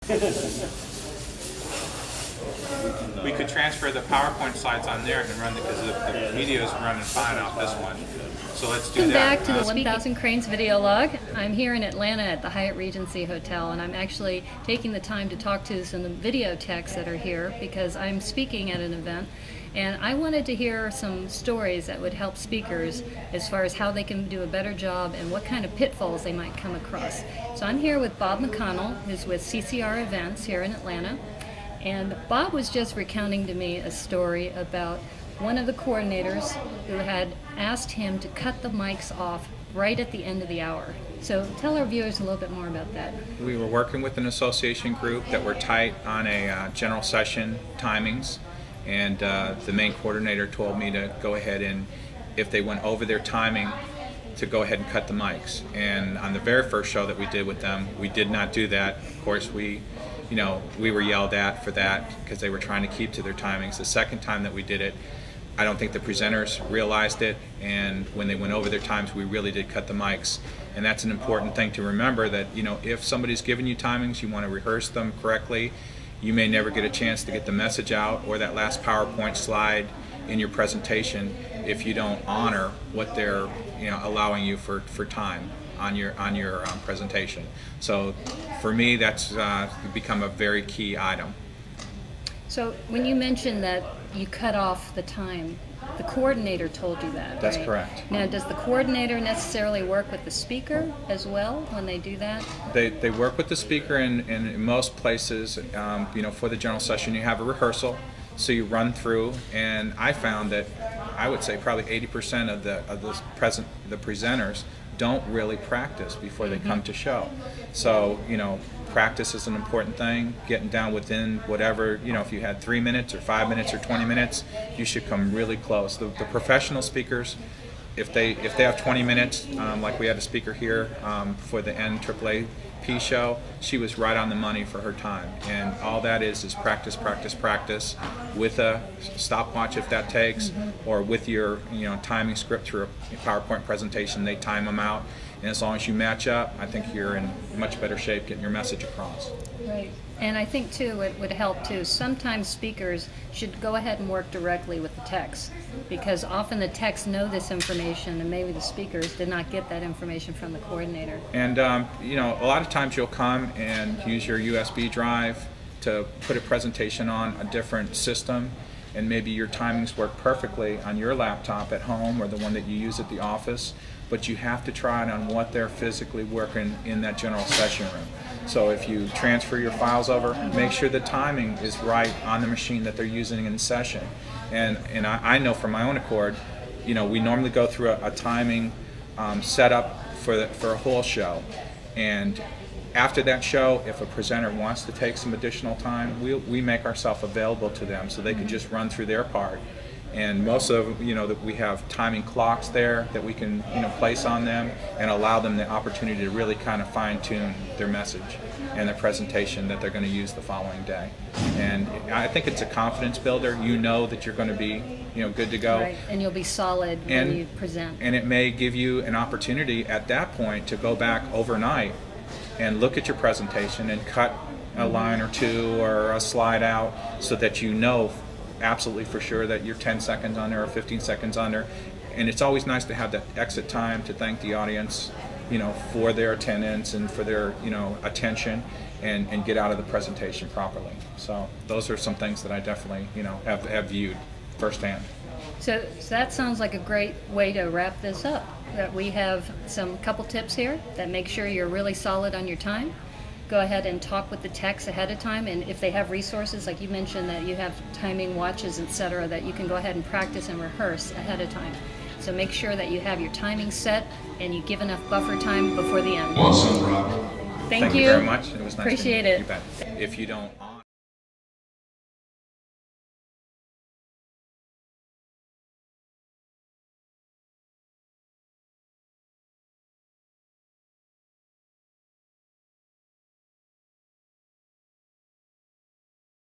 We could transfer the PowerPoint slides on there and run because the video is running fine off this one. So let's do that. Welcome back to the 1000 Cranes video log. I'm here in Atlanta at the Hyatt Regency Hotel, and I'm actually taking the time to talk to some of the video techs that are here because I'm speaking at an event, and I wanted to hear some stories that would help speakers as far as how they can do a better job and what kind of pitfalls they might come across. So I'm here with Bob McConnell, who's with CCR Events here in Atlanta. And Bob was just recounting to me a story about one of the coordinators who had asked him to cut the mics off right at the end of the hour. So tell our viewers a little bit more about that. We were working with an association group that were tight on a general session timings, and the main coordinator told me to go ahead and, if they went over their timing, to go ahead and cut the mics. And on the very first show that we did with them, we did not do that. Of course, we were yelled at for that because they were trying to keep to their timings. The second time that we did it, I don't think the presenters realized it, and when they went over their times, we really did cut the mics. And that's an important thing to remember, that if somebody's giving you timings, you want to rehearse them correctly. You may never get a chance to get the message out or that last PowerPoint slide in your presentation if you don't honor what they're allowing you for time on your presentation. So for me, that's become a very key item. So when you mentioned that you cut off the time, the coordinator told you that, That's right? correct. Now, does the coordinator necessarily work with the speaker as well when they do that? They work with the speaker, and in most places, for the general session, you have a rehearsal, so you run through. And I found that I would say probably 80% of the presenters don't really practice before they come to show. So practice is an important thing. Getting down within whatever, if you had 3 minutes or 5 minutes or 20 minutes, you should come really close. The professional speakers, if they have 20 minutes, like we had a speaker here for the NAAAP show, she was right on the money for her time. And all that is practice, practice, practice with a stopwatch if that takes, or with your timing script through a PowerPoint presentation. They time them out, and as long as you match up, I think you're in much better shape getting your message across. Right. And I think too it would help too, sometimes speakers should go ahead and work directly with the techs, because often the techs know this information and maybe the speakers did not get that information from the coordinator. And a lot of times you'll come and use your USB drive to put a presentation on a different system, and maybe your timings work perfectly on your laptop at home or the one that you use at the office, but you have to try it on what they're physically working in that general session room. So if you transfer your files over, make sure the timing is right on the machine that they're using in session. And I know from my own accord, we normally go through a timing setup for a whole show. And after that show, if a presenter wants to take some additional time, we make ourselves available to them so they can just run through their part. And most of that we have timing clocks there that we can place on them and allow them the opportunity to really kind of fine-tune their message and their presentation that they're going to use the following day. And I think it's a confidence builder. You know that you're going to be good to go. Right, and you'll be solid when you present. And it may give you an opportunity at that point to go back overnight and look at your presentation and cut a line or two or a slide out so that absolutely for sure that you're 10 seconds under or 15 seconds under. And it's always nice to have that exit time to thank the audience for their attendance and for their attention, and get out of the presentation properly. So those are some things that I definitely have viewed firsthand. So that sounds like a great way to wrap this up. That we have some couple tips here that make sure you're really solid on your time. Go ahead and talk with the techs ahead of time, and if they have resources, like you mentioned that you have timing watches, etc., that you can go ahead and practice and rehearse ahead of time. So make sure that you have your timing set and you give enough buffer time before the end. Awesome, Rob. Thank you very much. It was nice. Appreciate it. You bet. If you don't